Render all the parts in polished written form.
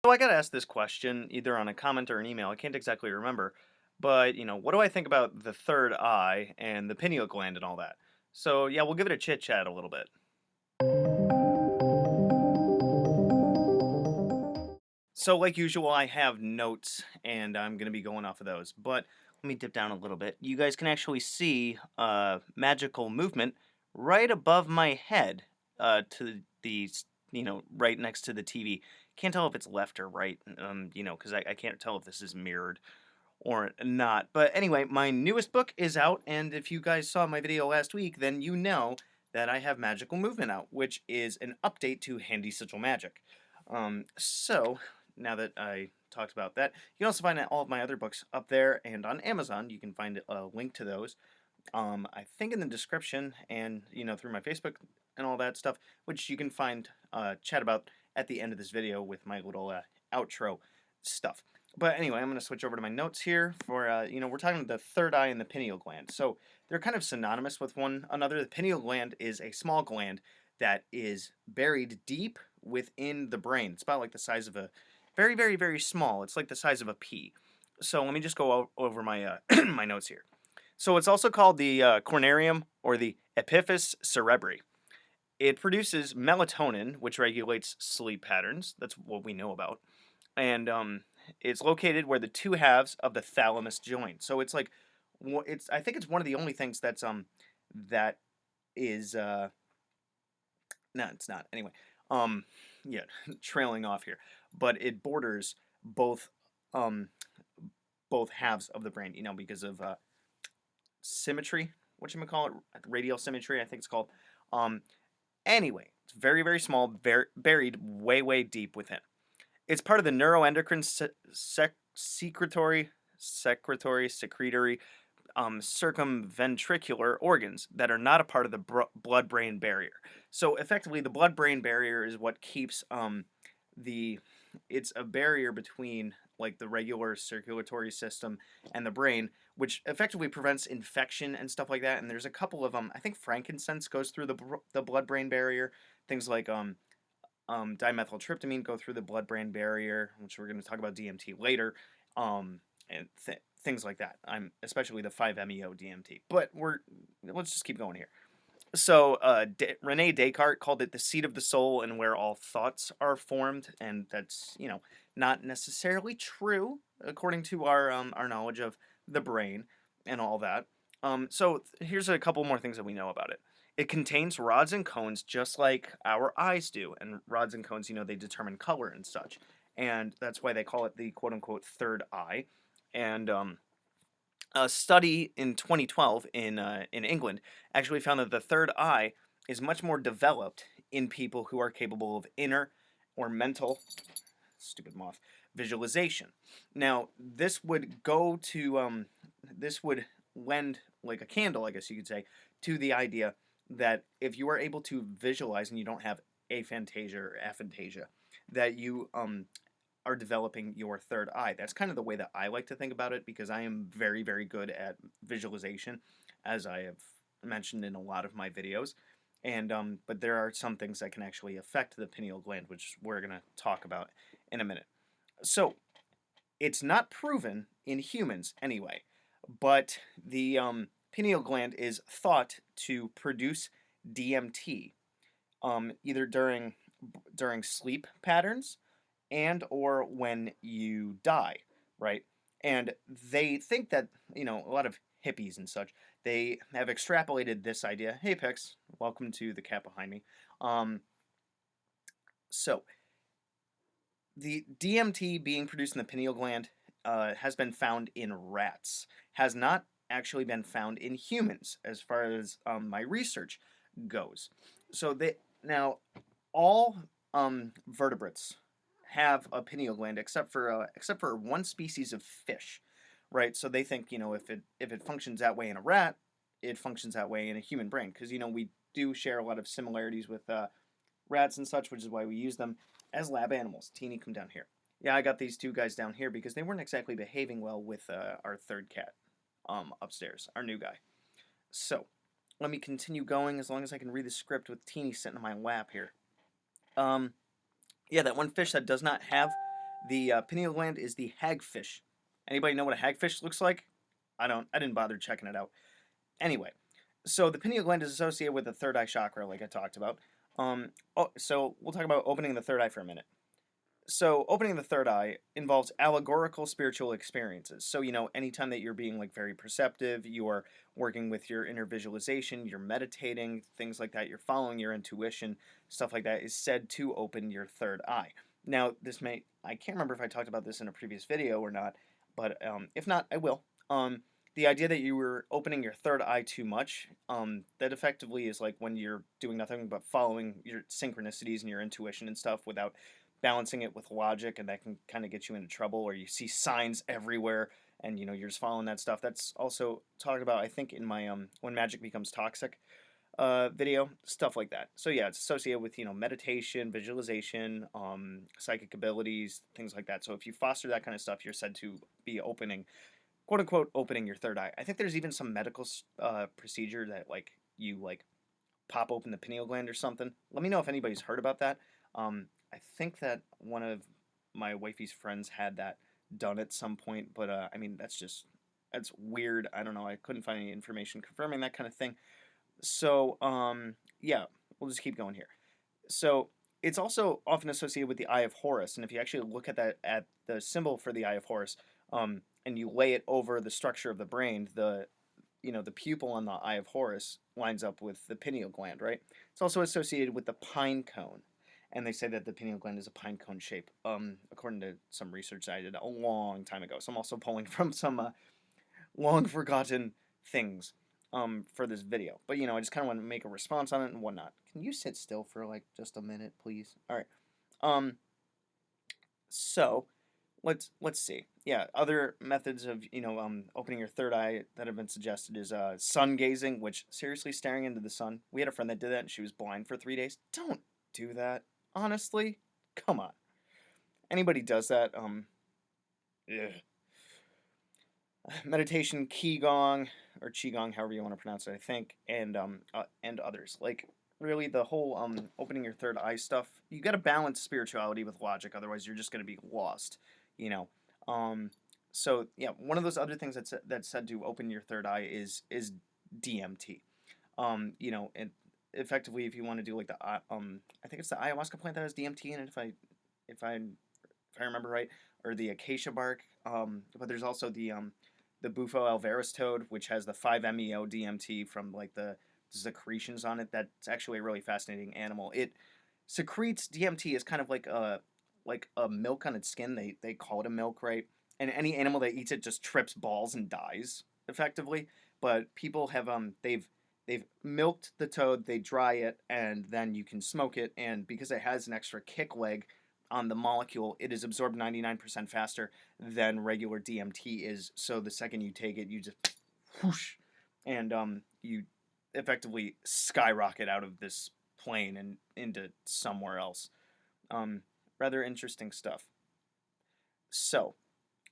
So I got asked this question either on a comment or an email. I can't exactly remember, but what do I think about the third eye and the pineal gland and all that? So yeah, we'll give it a chit chat a little bit. So like usual, I have notes and I'm gonna be going off of those. But let me dip down a little bit. You guys can actually see magical movement right above my head, to right next to the TV. Can't tell if it's left or right, because I can't tell if this is mirrored or not. But anyway, my newest book is out, and if you guys saw my video last week, then you know that I have Magical Movement out, which is an update to Handy Sigil Magic. So now that I talked about that, you can also find all of my other books up there and on Amazon. You can find a link to those. I think in the description and through my Facebook and all that stuff, which you can find chat about at the end of this video with my little outro stuff. But anyway, I'm going to switch over to my notes here for, we're talking the third eye and the pineal gland. So they're kind of synonymous with one another. The pineal gland is a small gland that is buried deep within the brain. It's about like the size of a, very, very, very small. It's like the size of a pea. So let me just go over my, my notes here. So it's also called the cornarium or the epiphysis cerebri. It produces melatonin, which regulates sleep patterns. That's what we know about. And it's located where the two halves of the thalamus join. So it's like, I think it's one of the only things that is no, it's not. Anyway, yeah, trailing off here, but it borders both um both halves of the brain. Because of symmetry, call it, radial symmetry, I think it's called. Um, anyway, it's very, very small, buried way, way deep within. It's part of the neuroendocrine secretory circumventricular organs that are not a part of the blood-brain barrier. So effectively, the blood-brain barrier is what keeps the it's a barrier between like the regular circulatory system and the brain, which effectively prevents infection and stuff like that. And there's a couple of I think frankincense goes through the blood-brain barrier. Things like dimethyltryptamine go through the blood-brain barrier, which we're going to talk about DMT later, and things like that. Especially the 5-MeO DMT. But let's just keep going here. So Rene Descartes called it the seat of the soul and where all thoughts are formed, and that's not necessarily true according to our knowledge of the brain and all that. So here's a couple more things that we know about it. It contains rods and cones just like our eyes do, and rods and cones, they determine color and such, and that's why they call it the quote-unquote third eye. And a study in 2012 in England actually found that the third eye is much more developed in people who are capable of inner or mental, stupid moth, visualization. Now, this would go to this would lend like a candle, I guess you could say, to the idea that if you are able to visualize and you don't have aphantasia or aphantasia, that you are developing your third eye. That's kind of the way that I like to think about it, because I am very, very good at visualization, as I have mentioned in a lot of my videos. And but there are some things that can actually affect the pineal gland, which we're going to talk about in a minute. So it's not proven in humans anyway, but the pineal gland is thought to produce DMT, either during sleep patterns and or when you die, right? And they think that, a lot of hippies and such, they have extrapolated this idea. Hey, Pix, welcome to the cat behind me. So the DMT being produced in the pineal gland has been found in rats, has not actually been found in humans as far as my research goes. So now all vertebrates have a pineal gland except for one species of fish, right? So they think if it functions that way in a rat, it functions that way in a human brain, because we do share a lot of similarities with rats and such, which is why we use them as lab animals. Teeny, come down here. Yeah, I got these two guys down here because they weren't exactly behaving well with our third cat upstairs, our new guy. So let me continue going as long as I can read the script with Teeny sitting on my lap here. Yeah, that one fish that does not have The pineal gland is the hagfish. Anybody know what a hagfish looks like? I don't. I didn't bother checking it out. Anyway, so the pineal gland is associated with the third eye chakra, like I talked about. So we'll talk about opening the third eye for a minute. So opening the third eye involves allegorical spiritual experiences. So anytime that you're being like very perceptive, you are working with your inner visualization, you're meditating, things like that, you're following your intuition, stuff like that is said to open your third eye. Now, I can't remember if I talked about this in a previous video or not, but if not, I will. The idea that you were opening your third eye too much, that effectively is like when you're doing nothing but following your synchronicities and your intuition and stuff without balancing it with logic, and that can kind of get you into trouble, or you see signs everywhere and you're just following that stuff. That's also talked about, I think, in my when magic becomes toxic video, stuff like that. So yeah, it's associated with meditation, visualization, psychic abilities, things like that. So if you foster that kind of stuff, you're said to be opening, quote unquote, opening your third eye. I think there's even some medical procedure that like you like pop open the pineal gland or something. Let me know if anybody's heard about that. I think that one of my wifey's friends had that done at some point, but I mean that's weird. I don't know. I couldn't find any information confirming that kind of thing. So yeah, we'll just keep going here. So it's also often associated with the Eye of Horus, and if you actually look at the symbol for the Eye of Horus, and you lay it over the structure of the brain, the pupil on the Eye of Horus lines up with the pineal gland, right? It's also associated with the pine cone, and they say that the pineal gland is a pine cone shape, according to some research I did a long time ago. So I'm also pulling from some long forgotten things for this video. But I just kind of want to make a response on it and whatnot. Can you sit still for like just a minute, please? All right. So let's see. Yeah, other methods of opening your third eye that have been suggested is sun gazing, which seriously staring into the sun. We had a friend that did that and she was blind for 3 days. Don't do that. Honestly, come on. Anybody does that, ugh. Meditation, qigong or qigong, however you want to pronounce it, I think, and others. Like really, the whole opening your third eye stuff. You got to balance spirituality with logic, otherwise you're just gonna be lost. You know. So yeah, one of those other things that's said to open your third eye is DMT. And effectively, if you want to do like I think it's the ayahuasca plant that has DMT in it, if I remember right, or the acacia bark. But there's also the Bufo alvarez toad, which has the 5-MeO DMT from like the secretions on it. That's actually a really fascinating animal. It secretes DMT as kind of like a milk on its skin. They call it a milk, right? And any animal that eats it just trips balls and dies effectively. But people have they've milked the toad, they dry it, and then you can smoke it. And because it has an extra kick leg on the molecule, it is absorbed 99% faster than regular DMT is. So the second you take it, you just whoosh, and you effectively skyrocket out of this plane and into somewhere else. Rather interesting stuff. So,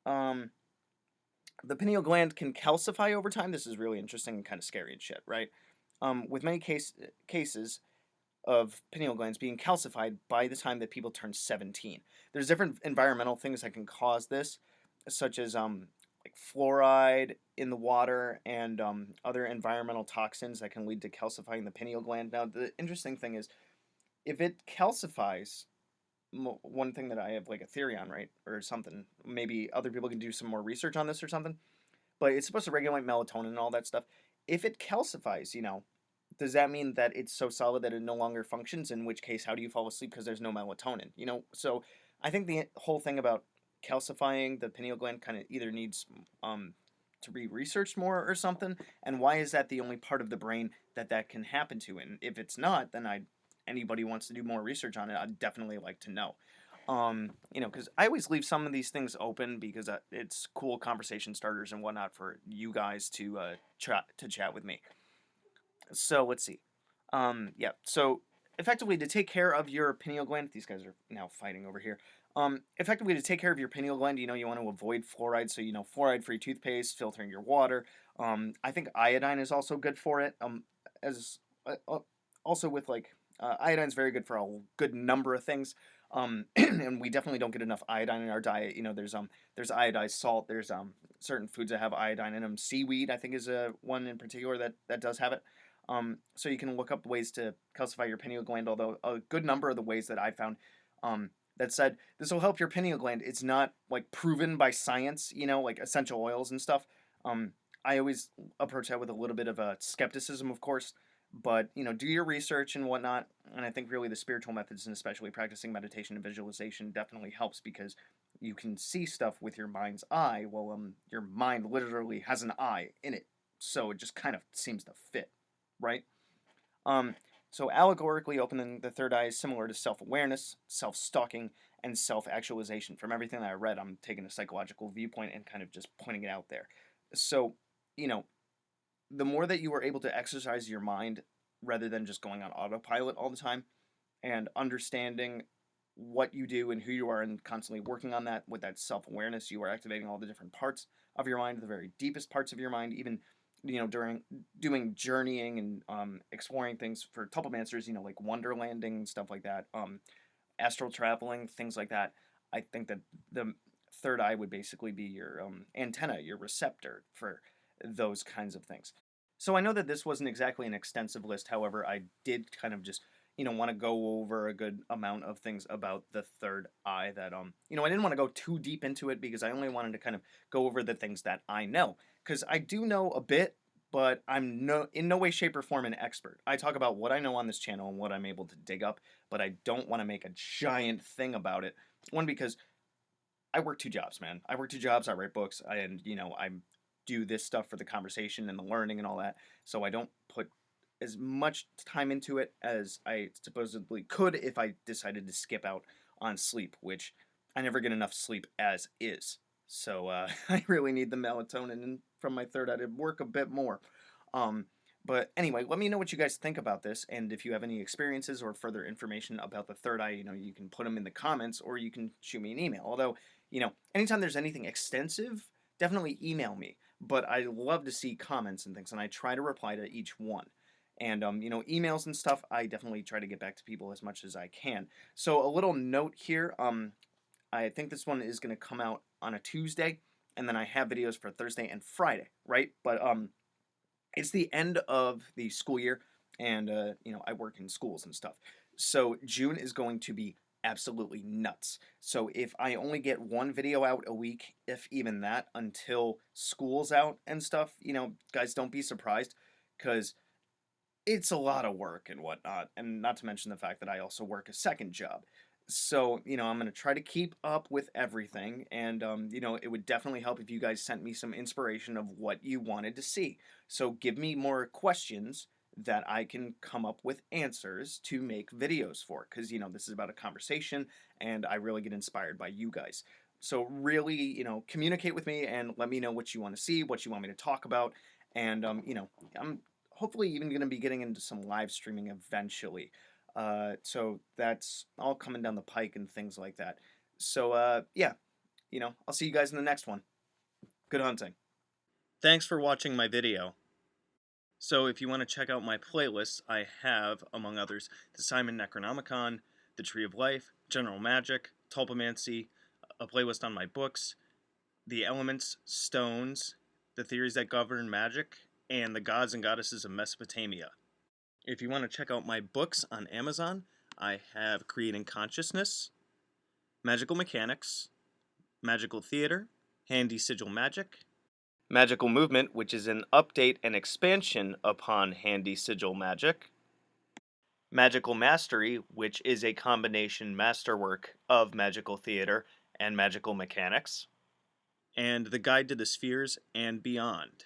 the pineal gland can calcify over time. This is really interesting and kind of scary and shit, right? With many cases of pineal glands being calcified by the time that people turn 17. There's different environmental things that can cause this, such as like fluoride in the water and other environmental toxins that can lead to calcifying the pineal gland. Now, the interesting thing is, if it calcifies, one thing that I have like a theory on, right, or something, maybe other people can do some more research on this or something, but it's supposed to regulate melatonin and all that stuff. If it calcifies, does that mean that it's so solid that it no longer functions? In which case, how do you fall asleep because there's no melatonin? So I think the whole thing about calcifying the pineal gland kind of either needs to be researched more or something. And why is that the only part of the brain that can happen to? And if it's not, then anybody wants to do more research on it, I'd definitely like to know. Because I always leave some of these things open because it's cool conversation starters and whatnot for you guys to chat with me. So let's see. Yeah. So effectively, to take care of your pineal gland, these guys are now fighting over here. Effectively, to take care of your pineal gland, you want to avoid fluoride. So fluoride-free toothpaste, filtering your water. I think iodine is also good for it. As also with like iodine's very good for a good number of things. And we definitely don't get enough iodine in our diet. There's iodized salt. There's certain foods that have iodine in them. Seaweed, I think, is one in particular that does have it. So you can look up ways to calcify your pineal gland. Although a good number of the ways that I found that said this will help your pineal gland, it's not like proven by science. Like essential oils and stuff. I always approach that with a little bit of a skepticism, of course. But do your research and whatnot. And I think really the spiritual methods, and especially practicing meditation and visualization, definitely helps, because you can see stuff with your mind's eye. Well, your mind literally has an eye in it, so it just kind of seems to fit, right? Um, so allegorically, opening the third eye is similar to self-awareness, self-stalking, and self-actualization. From everything that I read, I'm taking a psychological viewpoint and kind of just pointing it out there. So, you know, the more that you are able to exercise your mind rather than just going on autopilot all the time, and understanding what you do and who you are, and constantly working on that with that self-awareness, you are activating all the different parts of your mind, the very deepest parts of your mind. Even during doing journeying and exploring things for tulpomancers, like wonderlanding, stuff like that, astral traveling, things like that. I think that the third eye would basically be your antenna, your receptor for those kinds of things. So I know that this wasn't exactly an extensive list. However, I did kind of just want to go over a good amount of things about the third eye. That I didn't want to go too deep into it, because I only wanted to kind of go over the things that I know, because I do know a bit, but I'm in no way, shape, or form an expert. I talk about what I know on this channel and what I'm able to dig up, but I don't want to make a giant thing about it. One, because I work two jobs, man. I work two jobs. I write books, and I do this stuff for the conversation and the learning and all that. So I don't put as much time into it as I supposedly could if I decided to skip out on sleep, which I never get enough sleep as is. So I really need the melatonin from my third eye to work a bit more. Um, but anyway, let me know what you guys think about this, and if you have any experiences or further information about the third eye, you can put them in the comments, or you can shoot me an email. Although, anytime there's anything extensive, definitely email me. But I love to see comments and things, and I try to reply to each one. And emails and stuff, I definitely try to get back to people as much as I can. So a little note here, I think this one is going to come out on a Tuesday, and then I have videos for Thursday and Friday, right? But it's the end of the school year, and I work in schools and stuff. So June is going to be absolutely nuts. So if I only get one video out a week, if even that, until school's out and stuff, guys, don't be surprised, because it's a lot of work and whatnot, and not to mention the fact that I also work a second job. So, I'm going to try to keep up with everything, and, it would definitely help if you guys sent me some inspiration of what you wanted to see. So give me more questions that I can come up with answers to make videos for, because, this is about a conversation, and I really get inspired by you guys. So really, communicate with me and let me know what you want to see, what you want me to talk about, and, I'm hopefully even going to be getting into some live streaming eventually. So that's all coming down the pike and things like that. So yeah, I'll see you guys in the next one. Good hunting. Thanks for watching my video. So if you want to check out my playlists, I have, among others, the Simon Necronomicon, the Tree of Life, General Magic, Tulpomancy, a playlist on my books, the elements, stones, the theories that govern magic, and the gods and goddesses of Mesopotamia. If you want to check out my books on Amazon, I have Creating Consciousness, Magical Mechanics, Magical Theater, Handy Sigil Magic, Magical Movement, which is an update and expansion upon Handy Sigil Magic, Magical Mastery, which is a combination masterwork of Magical Theater and Magical Mechanics, and The Guide to the Spheres and Beyond.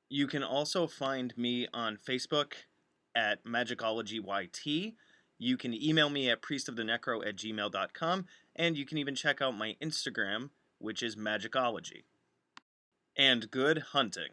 You can also find me on Facebook at Magickology YT. You can email me at priestofthenecro@gmail.com, and you can even check out my Instagram, which is Magickology. And good hunting.